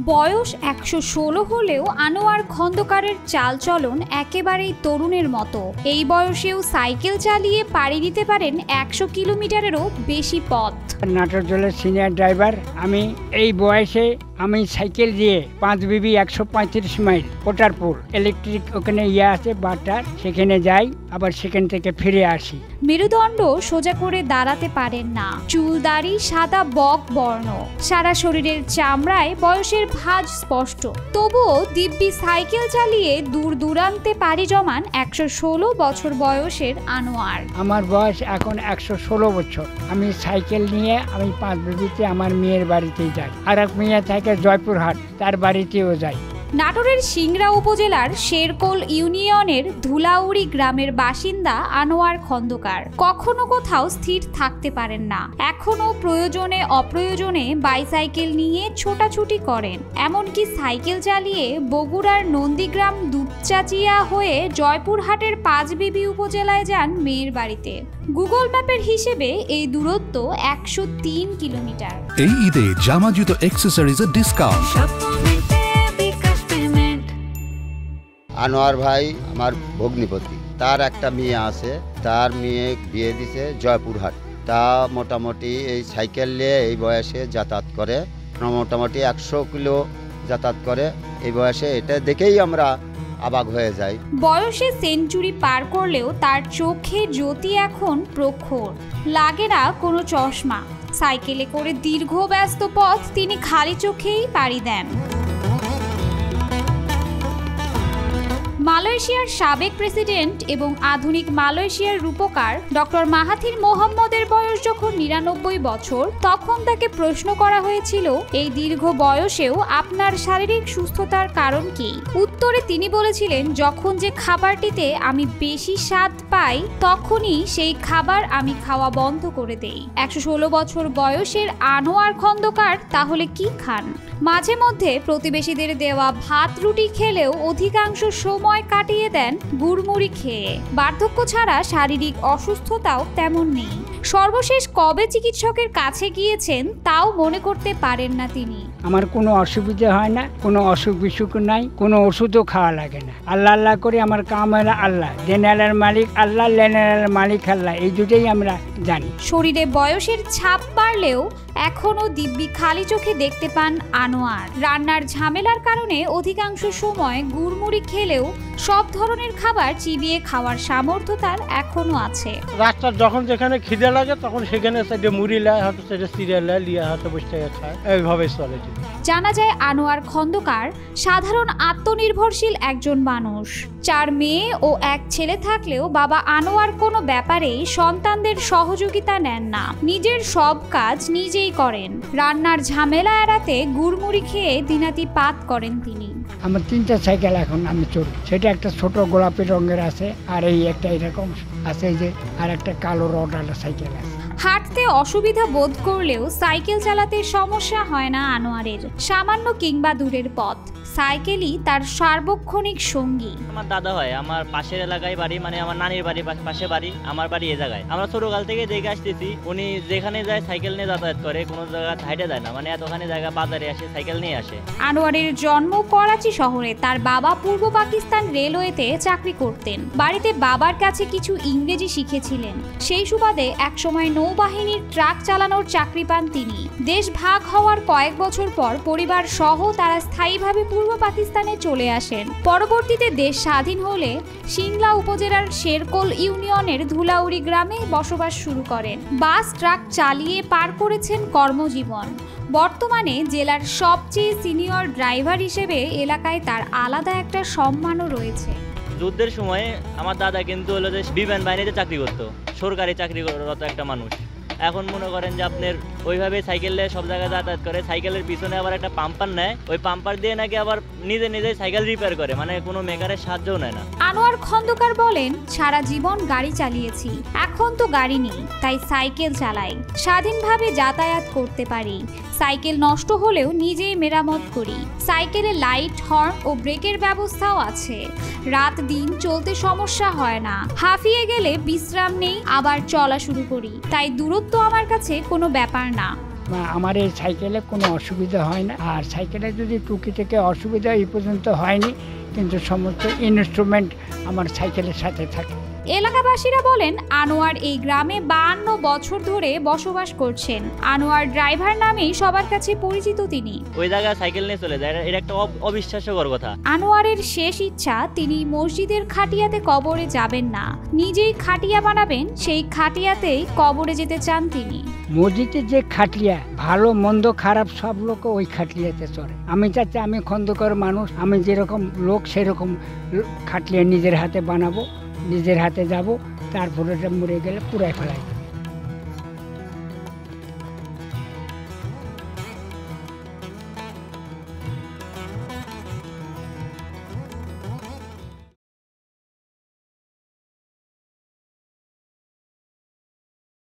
বয়স ১১৬ হলেও আনোয়ার খন্দকারের চালচলন একেবারেই তরুণের মতো। এই বয়সেও সাইকেল চালিয়ে পাড়ি দিতে পারেন ১০০ কিলোমিটারেরও বেশি পথ। নাটোর জেলার সিনিয়র ড্রাইভার আমি। এই বয়সে আমি সাইকেল দিয়ে 5 বিবি 135 মাইল কোটারপুর ইলেকট্রিক ওখানে আছে বাটার, সেখানে যাই, আবার সেখান থেকে ফিরে আসি। মেরুদণ্ড সোজা করে দাঁড়াতে পারেন না, চুল দাড়ি সাদা বক বর্ণ, সারা শরীরের চামড়ায় বয়সের ভাঁজ স্পষ্ট। তবুও দিব্যি সাইকেল চালিয়ে দূর দূরান্তে পাড়ি জমান ১১৬ বছর বয়সের আনোয়ার। আমার বয়স এখন ১১৬ বছর। আমি সাইকেল নিয়ে আমি 5 বিবিতে আমার মেয়ের বাড়িতেই যাই, আর এক মেয়ে থাকে জয়পুরহাট, তার বাড়িতেও যাই। নাটোরের সিংড়া উপজেলার শেরকোল ইউনিয়নের ধুলাউড়ি গ্রামের বাসিন্দা আনোয়ার খন্দকার কখনো কোথাও স্থির থাকতে পারেন না। এখনো প্রয়োজনে অপ্রয়োজনে বাইসাইকেল নিয়ে ছোটাছুটি করেন। এমনকি সাইকেল চালিয়ে বগুড়ার নন্দীগ্রাম দুপচাচিয়া হয়ে জয়পুরহাটের 5 বিবি উপজেলায় যান মেয়ের বাড়িতে। গুগল ম্যাপের হিসেবে এই দূরত্ব ১০৩ কিলোমিটার। এই ঈদে জামা জুতো অ্যাকসেসরিজের ডিসকাউন্ট। আনোয়ার ভাই আমার ভগ্নিপতি, তার একটা মেয়ে আছে, তার মেয়ে বিয়ে দিছে জয়পুরহাট। তা মোটামুটি এই সাইকেল নিয়ে এই বয়সে যাতায়াত করে, মোটামুটি ১০০ কিলো যাতায়াত করে এই বয়সে। এটা দেখেই আমরা অবাক হয়ে যাই। বয়সে সেঞ্চুরি পার করলেও তার চোখে জ্যোতি এখন প্রখর, লাগে না কোনো চশমা। সাইকেলে করে দীর্ঘ ব্যস্ত পথ তিনি খালি চোখেই পাড়ি দেন। মালয়েশিয়ার সাবেক প্রেসিডেন্ট এবং আধুনিক মালয়েশিয়ার রূপকার ডক্টর মাহাথির মোহাম্মদের বয়স যখন ৯৯ বছর, তখন তাকে প্রশ্ন করা হয়েছিল এই দীর্ঘ বয়সেও আপনার শারীরিক সুস্থতার কারণ কি। উত্তরে তিনি বলেছিলেন, যখন যে খাবারটিতে আমি বেশি স্বাদ পাই তখনই সেই খাবার আমি খাওয়া বন্ধ করে দেই। ১১৬ বছর বয়সের আনোয়ার খন্দকার তাহলে কি খান? মাঝে মধ্যে প্রতিবেশীদের দেওয়া ভাত রুটি খেলেও অধিকাংশ সময় কাটিয়ে দেন গুড়মুড়ি খেয়ে। বার্ধক্য ছাড়া শারীরিক অসুস্থতাও তেমন নেই। সর্বশেষ কবে চিকিৎসকের কাছে গিয়েছেন তাও মনে করতে পারেন না তিনি। আমার কোনো অসুবিধা হয় না, কোনো অসুখ বিসুখ নাই, কোনো ওষুধও খাওয়া লাগে না। আল্লাহ আল্লাহ করে আমার কাম হলো আল্লাহ, দেনালার মালিক আল্লাহ, লেনালার মালিক আল্লাহ, এই দুটোই আমরা জানি। শরীরে বয়সের ছাপ বাড়লেও এখনো দিব্যি খালি চোখে দেখতে পান আনোয়ার। রান্নার ঝামেলার কারণে অধিকাংশ সময় গুড়মুড়ি খেলেও সব ধরনের খাবার চিবিয়ে খাওয়ার সামর্থ্য তার এখনো আছে। রাস্তার যখন যেখানে খিদে লাগে তখন সেখানে সাইডে মুড়ি লাই, হয়তো সেটা সিরিয়াল লাই, লিয়া হয়তো বসে খায়, এইভাবে চলে। জানা যায় আনোয়ার খন্দকার সাধারণ আত্মনির্ভরশীল একজন মানুষ। 4 মেয়ে ও 1 ছেলে থাকলেও বাবা আনোয়ার কোনো ব্যাপারেই সন্তানদের সহযোগিতা নেন না। নিজের সব কাজ নিজেই করেন। রান্নার ঝামেলা এড়াতে গুড়মুড়ি খেয়ে দিনাতি পাত করেন তিনি। আমার 3টা সাইকেল এখন আমি চড়ি। সেটা একটা ছোট গোলাপি রঙের আছে, আর এই একটা এরকম আছে, যে আর একটা কালো রডালা সাইকেল আছে। হাঁটতে অসুবিধা বোধ করলেও সাইকেল চালাতে সমস্যা হয় না আনোয়ারের। সামান্য কিংবা দূরের পথ সাইকেলই তার সার্বক্ষণিক সঙ্গী। আমার দাদা হয়, আমার পাশের এলাকায় বাড়ি, মানে আমার নানির বাড়ি পাশে বাড়ি, আমার বাড়ি এই জায়গায়। আমরা ছোটকাল থেকে দেখে আসতেছি, উনি যেখানে যায় সাইকেল নিয়ে যাতায়াত করে, কোনো জায়গা হাইটে যায় না, মানে এতখানি জায়গা বাজারে আসে সাইকেল নিয়ে আসে। আনোয়ারের জন্ম করাচি শহরে। তার বাবা পূর্ব পাকিস্তান রেলওয়েতে চাকরি করতেন। বাড়িতে বাবার কাছে কিছু ইংরেজি শিখেছিলেন। সেই সুবাদে একসময় নৌবাহিনীর ট্রাক চালানোর চাকরি পান তিনি। দেশ ভাগ হওয়ার কয়েক বছর পর পরিবার সহ তারা স্থায়ীভাবে পূর্ব পাকিস্তানে চলে আসেন। পরবর্তীতে দেশ স্বাধীন হলে সিংড়া উপজেলার শেরকোল ইউনিয়নের ধুলাউড়ি গ্রামে বসবাস শুরু করেন। বাস ট্রাক চালিয়ে পার করেছেন কর্মজীবন। বর্তমানে জেলার সবচেয়ে সিনিয়র ড্রাইভার হিসেবে এলাকায় তার আলাদা একটা সম্মানও রয়েছে। যুদ্ধের সময়ে আমার দাদা কিন্তু হলো যে বিমান বাহিনীতে চাকরি করতো, সরকারি চাকরিরত একটা মানুষ। এখন মনে করেন যে আপনার ওইভাবে সাইকেলে সব জায়গায় যাতায়াত করে। সাইকেলের পিছনে আবার একটা পাম্পার নেয়, ওই পাম্পার দিয়ে নাকি আবার নিজে সাইকেল রিপেয়ার করে, মানে কোনো মেকারের সাহায্যও নেয় না। আনোয়ার খন্দকার বলেন, সারা জীবন গাড়ি চালিয়েছি, এখন তো গাড়ি নেই, তাই সাইকেল চালাই। স্বাধীনভাবে যাতায়াত করতে পারি। সাইকেল নষ্ট হলেও নিজেই মেরামত করি। সাইকেলে লাইট, হর্ন ও ব্রেকের ব্যবস্থাও আছে। রাত দিন চলতে সমস্যা হয় না। হাঁফিয়ে গেলে বিশ্রাম নেই, আবার চলা শুরু করি। তাই দূরত্ব আমার কাছে কোনো ব্যাপার না। আমার এই সাইকেলে কোনো অসুবিধা হয় না। আর সাইকেলে যদি টুকি থেকে অসুবিধা এই পর্যন্ত হয়নি, কিন্তু সমস্ত ইনস্ট্রুমেন্ট আমার সাইকেলের সাথে থাকে। এলাকাবাসীরা বলেন আনোয়ার এই গ্রামে 52 বছর ধরে বসবাস করছেন। আনোয়ার ড্রাইভার নামেই সবার কাছে পরিচিত তিনি। ওই জায়গায় সাইকেল নিয়ে চলে যায়, এটা একটা অবিশ্বাস্যকর কথা। আনোয়ারের শেষ ইচ্ছা, তিনি মসজিদের খাটিয়াতে কবরে যাবেন না, নিজেই খাটিয়া বানাবেন, সেই খাটিয়াতেই কবরে যেতে চান তিনি। মসজিদের যে খাটিয়া, ভালো মন্দ খারাপ সব লোক ওই খাটিয়াতে চড়ে। আমি চাচ্ছি আমি খন্দকার মানুষ, আমি যেরকম লোক সেরকম খাটিয়া নিজের হাতে বানাবো, নিজের হাতে যাব, তারপরে মরে গেলে পুরাই ফেলাই।